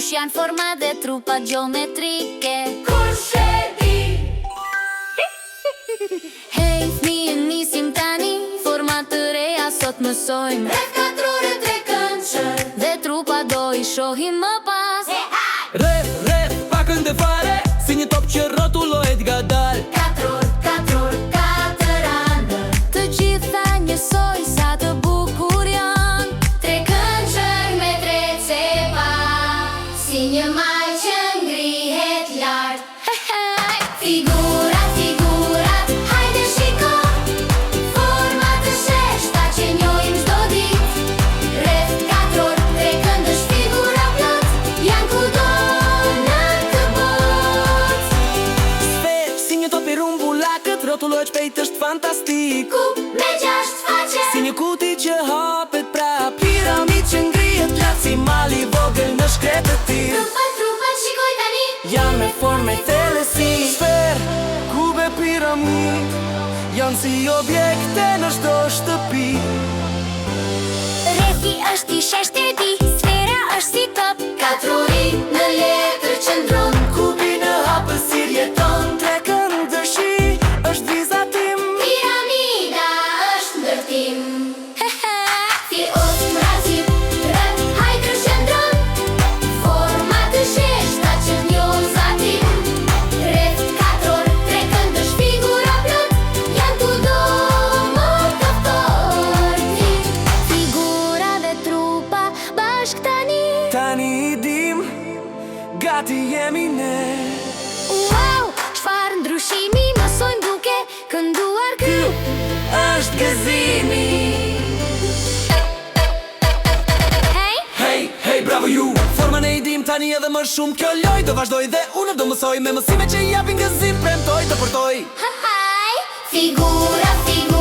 Kush janë forma dhe trupa geometrike? Kush e di? Hej, fëmijë, nisim tani, forma të reja sot mësojmë. Rreth katrore, trekëndshër Dhe trupa do i shohim më pas. Rreth, rreth, pakën dhe fare, si një top që rrotullohet gadal. Katror, katër anë. Të gjitha njësoj, sa të bukur janë. Trekëndshër me tre cepa, si një maj që ngrihet lart. Figurat, figurat, hajde shiko, forma të sheshta që njohim çdo ditë. Rreth katror, trekëndësh, figura plot, janë kudo në këtë botë. Sfer, si një top i rumbullakët, rrotullohet shpejt, është fantastik. Kup me 6 faqe, Si një kuti që hapet prap, piramid që ngrihet lart, si mali vogël në shkretë të tir. trupat, shikoj tani. Janë me forme telesi. Sfer, kube, piramid, janë si objekte në çdo shtëpi. Rrethi është i sheshtë e di, sfera është si top. Katrori në letër qëndron, Kubi në hapësir jeton, trekëndërshi është vizatim. piramida është ndërtim. Si ose mrazip, rreth hajde qëndron, forma të sheshta që njohën zatim. Rreth katror, trekëndësh, figura plot, janë kudo më të forti. Figura dhe trupa bashk tani. Tani i dim, gati jemi ne. Wow, çfarë ndryshimi mësojmë duke kënduar ky. Është gëzimi. Hey, Hey, hey, bravo ju. Formën e i dim tani edhe më shumë. Kjo loj do vazhdoj dhe unë do mësoj, me mësime që i japin gëzim, premtoj të përtoj. Figura, figura